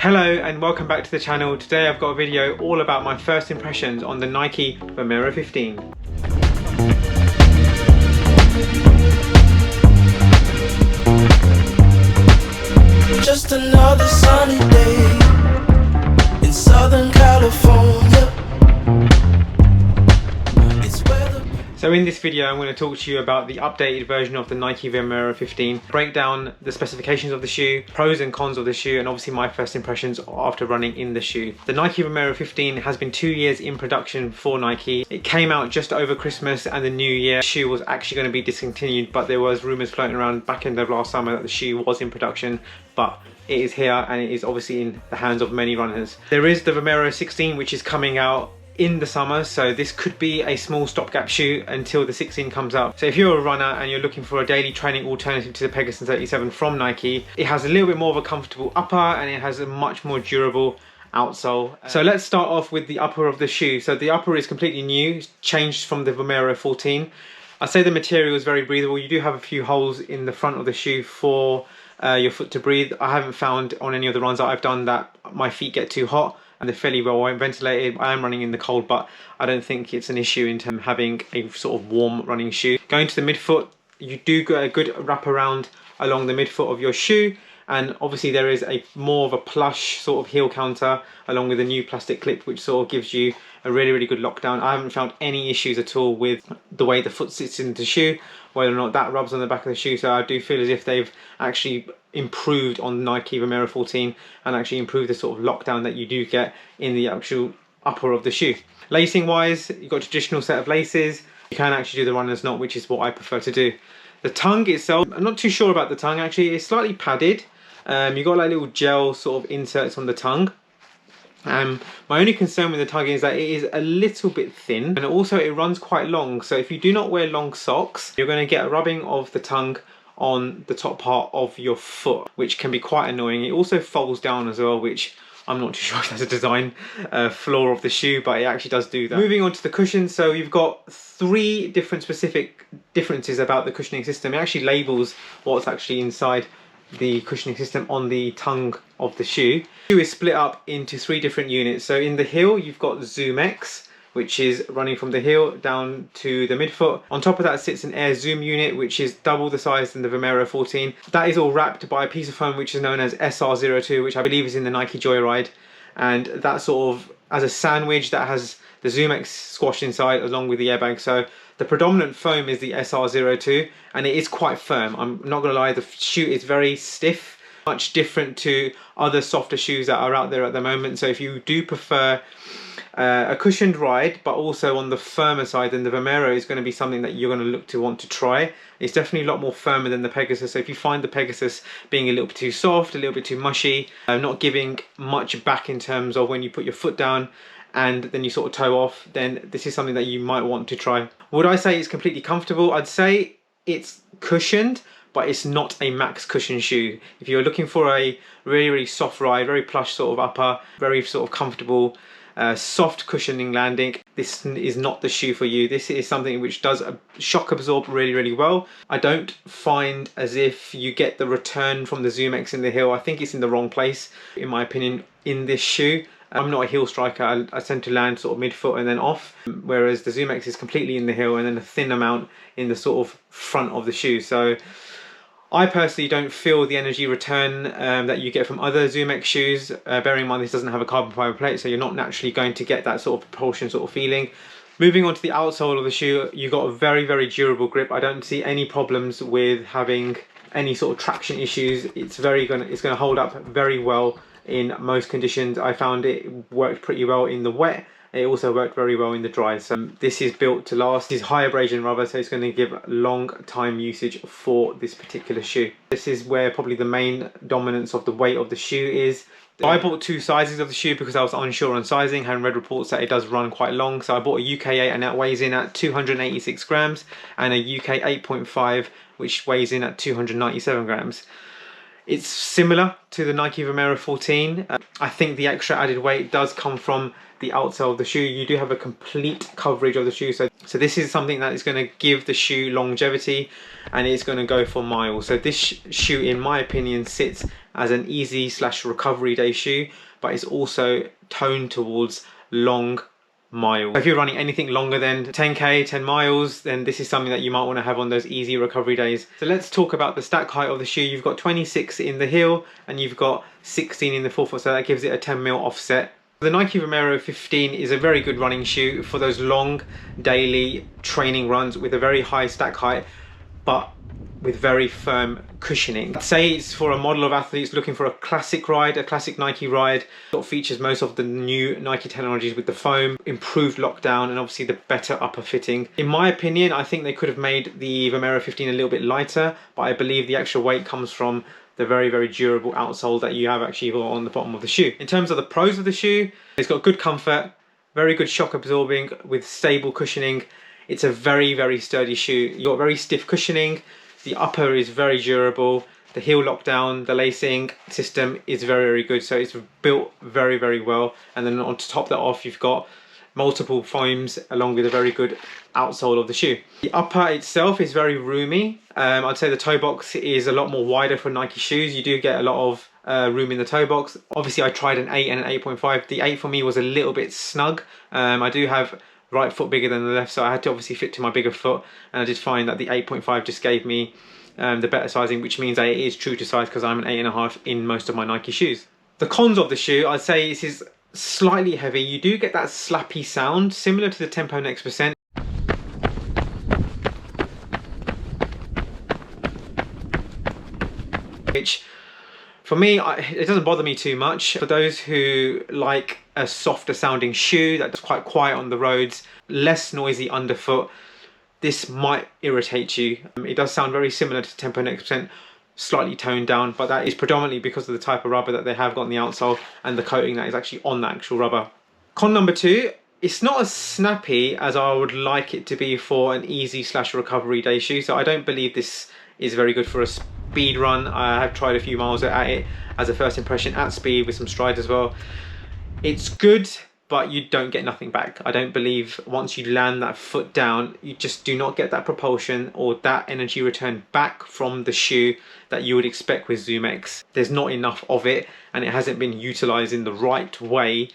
Hello and welcome back to the channel. Today I've got a video all about my first impressions on the Nike Vomero 15. Just another sunny day in Southern California. So in this video I'm going to talk to you about the updated version of the Nike Vomero 15, break down the specifications of the shoe, pros and cons of the shoe, and obviously my first impressions after running in the shoe. The Nike Vomero 15 has been 2 years in production for Nike. It came out just over Christmas and the New Year. The shoe was actually going to be discontinued, but there was rumours floating around back end of last summer that the shoe was in production, but it is here and it is obviously in the hands of many runners. There is the Vomero 16 which is coming out in the summer, so this could be a small stopgap shoe until the 16 comes out. So if you're a runner and you're looking for a daily training alternative to the Pegasus 37 from Nike, it has a little bit more of a comfortable upper and it has a much more durable outsole. So let's start off with the upper of the shoe. So the upper is completely new, it's changed from the Vomero 14. I'd say the material is very breathable. You do have a few holes in the front of the shoe for your foot to breathe. I haven't found on any of the runs that I've done that my feet get too hot, and they're fairly well ventilated. I am running in the cold, but I don't think it's an issue in terms of having a sort of warm running shoe. Going to the midfoot, you do get a good wrap around along the midfoot of your shoe, and obviously there is a more of a plush sort of heel counter along with a new plastic clip which sort of gives you a really good lockdown. I haven't found any issues at all with the way the foot sits in the shoe, whether or not that rubs on the back of the shoe. So I do feel as if they've actually improved on Nike Vomero 14 and actually improved the sort of lockdown that you do get in the actual upper of the shoe. Lacing wise, you've got a traditional set of laces. You can actually do the runner's knot, which is what I prefer to do. The tongue itself, I'm not too sure about the tongue actually. It's slightly padded. You've got like little gel sort of inserts on the tongue. My only concern with the tongue is that it is a little bit thin, and also it runs quite long. So if you do not wear long socks, you're going to get a rubbing of the tongue on the top part of your foot, which can be quite annoying. It also folds down as well, which I'm not too sure if that's a design flaw of the shoe, but it actually does do that. Moving on to the cushion, so you've got 3 different specific differences about the cushioning system. It actually labels what's actually inside the cushioning system on the tongue of the shoe. The shoe is split up into 3 different units. So in the heel you've got Zoom X, which is running from the heel down to the midfoot. On top of that sits an Air Zoom unit, which is double the size than the Vomero 14. That is all wrapped by a piece of foam which is known as SR02, which I believe is in the Nike Joyride, and that sort of as a sandwich that has the Zoom X squashed inside along with the airbag. So the predominant foam is the SR02 and it is quite firm. I'm not gonna lie, the shoe is very stiff, much different to other softer shoes that are out there at the moment. So if you do prefer a cushioned ride but also on the firmer side, then the Vomero is going to be something that you're going to look to want to try. It's definitely a lot more firmer than the Pegasus. So if you find the Pegasus being a little bit too soft, a little bit too mushy, not giving much back in terms of when you put your foot down and then you sort of toe off, then this is something that you might want to try. Would I say it's completely comfortable? I'd say it's cushioned, but it's not a max cushion shoe. If you're looking for a really soft ride, very plush sort of upper, very sort of comfortable, soft cushioning landing, this is not the shoe for you. This is something which does shock absorb really well. I don't find as if you get the return from the Zoom X in the heel. I think it's in the wrong place, in my opinion, in this shoe. I'm not a heel striker. I tend to land sort of midfoot and then off, whereas the Zoom X is completely in the heel and then a thin amount in the sort of front of the shoe. So I personally don't feel the energy return that you get from other Zoom X shoes. Bearing in mind this doesn't have a carbon fibre plate, so you're not naturally going to get that sort of propulsion sort of feeling. Moving on to the outsole of the shoe, you've got a very durable grip. I don't see any problems with having any sort of traction issues. It's gonna hold up very well in most conditions. I found it worked pretty well in the wet. It also worked very well in the dry. So this is built to last. This is high abrasion rubber, so it's going to give long time usage for this particular shoe. This is where probably the main dominance of the weight of the shoe is. I bought 2 sizes of the shoe because I was unsure on sizing. I read reports that it does run quite long. So I bought a UK 8 and that weighs in at 286 grams, and a UK 8.5 which weighs in at 297 grams. It's similar to the Nike Vomero 14. I think the extra added weight does come from the outsole of the shoe. You do have a complete coverage of the shoe, so this is something that is going to give the shoe longevity, and it's going to go for miles. So this shoe, in my opinion, sits as an easy / recovery day shoe, but it's also toned towards long miles. If you're running anything longer than 10k, 10 miles, then this is something that you might want to have on those easy recovery days. So let's talk about the stack height of the shoe. You've got 26 in the heel and you've got 16 in the forefoot, so that gives it a 10mm offset. The Nike Vomero 15 is a very good running shoe for those long daily training runs with a very high stack height, but with very firm cushioning. I'd say it's for a model of athletes looking for a classic ride, a classic Nike ride. It features most of the new Nike technologies with the foam, improved lockdown, and obviously the better upper fitting. In my opinion, I think they could have made the Vomero 15 a little bit lighter, but I believe the extra weight comes from the very, very durable outsole that you have actually on the bottom of the shoe. In terms of the pros of the shoe, it's got good comfort, very good shock absorbing with stable cushioning. It's a very, very sturdy shoe. You've got very stiff cushioning. The upper is very durable. The heel lockdown, the lacing system is very, very good. So it's built very, very well. And then on to top that off, you've got multiple foams along with a very good outsole of the shoe. The upper itself is very roomy. I'd say the toe box is a lot more wider for Nike shoes. You do get a lot of room in the toe box. Obviously I tried an 8 and an 8.5. The 8 for me was a little bit snug. I do have right foot bigger than the left, so I had to obviously fit to my bigger foot, and I did find that the 8.5 just gave me the better sizing, which means that it is true to size because I'm an 8.5 in most of my Nike shoes. The cons of the shoe, I'd say this is slightly heavy. You do get that slappy sound similar to the Tempo Next Percent, which for me, it doesn't bother me too much. For those who like a softer sounding shoe that's quite quiet on the roads, less noisy underfoot, this might irritate you. It does sound very similar to Tempo Next Percent, slightly toned down, but that is predominantly because of the type of rubber that they have got on the outsole and the coating that is actually on the actual rubber. Con number 2, it's not as snappy as I would like it to be for an easy / recovery day shoe. So I don't believe this is very good for a speed run. I have tried a few miles at it as a first impression at speed with some strides as well. It's good, but you don't get nothing back. I don't believe once you land that foot down, you just do not get that propulsion or that energy return back from the shoe that you would expect with Zoom X. There's not enough of it, and it hasn't been utilized in the right way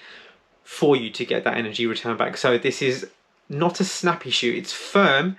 for you to get that energy return back. So this is not a snappy shoe. It's firm,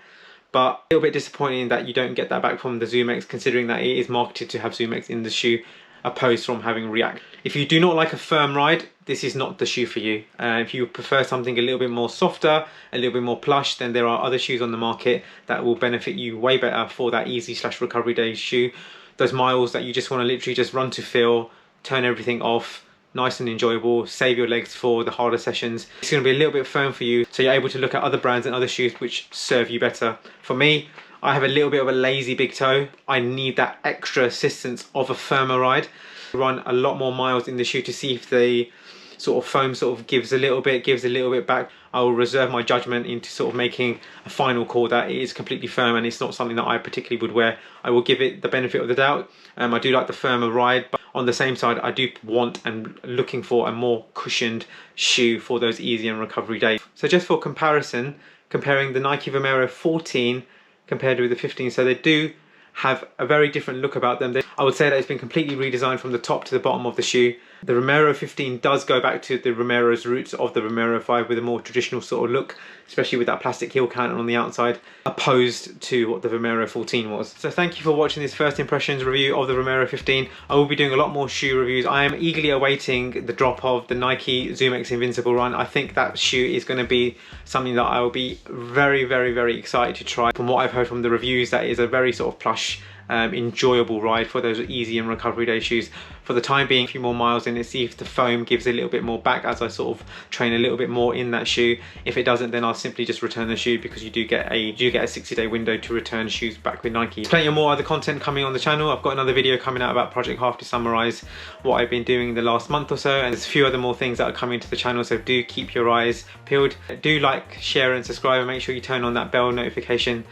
but a little bit disappointing that you don't get that back from the Zoom X, considering that it is marketed to have Zoom X in the shoe opposed from having React. If you do not like a firm ride, this is not the shoe for you. If you prefer something a little bit more softer, a little bit more plush, then there are other shoes on the market that will benefit you way better for that easy / recovery day shoe. Those miles that you just want to literally just run to feel, turn everything off, nice and enjoyable, save your legs for the harder sessions. It's going to be a little bit firm for you, so you're able to look at other brands and other shoes which serve you better. For me, I have a little bit of a lazy big toe. I need that extra assistance of a firmer ride. Run a lot more miles in the shoe to see if the sort of foam sort of gives a little bit back. I will reserve my judgment into sort of making a final call that it is completely firm and it's not something that I particularly would wear. I will give it the benefit of the doubt. I do like the firmer ride, but on the same side, I do want and looking for a more cushioned shoe for those easy and recovery days. So just for comparison, comparing the Nike Vomero 14 compared with the 15, so they do have a very different look about them. I would say that it's been completely redesigned from the top to the bottom of the shoe. The Vomero 15 does go back to the Vomero's roots of the Vomero 5 with a more traditional sort of look, especially with that plastic heel canton on the outside, opposed to what the Vomero 14 was. So thank you for watching this first impressions review of the Vomero 15. I will be doing a lot more shoe reviews. I am eagerly awaiting the drop of the Nike Zoom X Invincible Run. I think that shoe is going to be something that I will be very, very, very excited to try. From what I've heard from the reviews, that is a very sort of plush, enjoyable ride for those easy and recovery day shoes. for the time being a few more miles in it, see if the foam gives a little bit more back as I sort of train a little bit more in that shoe. If it doesn't, then I'll simply just return the shoe, because you do get a 60-day window to return shoes back with Nike. There's plenty of more other content coming on the channel. I've got another video coming out about Project Half to summarize what I've been doing the last month or so, and there's a few other more things that are coming to the channel, so do keep your eyes peeled. Do like, share and subscribe, and make sure you turn on that bell notification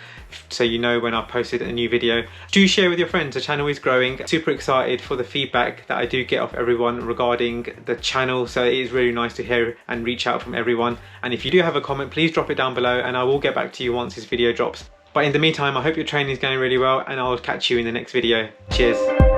so you know when I've posted a new video. Do share with your friends, the channel is growing. Super excited for the feedback that I do get off everyone regarding the channel, so it is really nice to hear and reach out from everyone. And if you do have a comment, please drop it down below and I will get back to you once this video drops. But in the meantime, I hope your training is going really well, and I'll catch you in the next video. Cheers.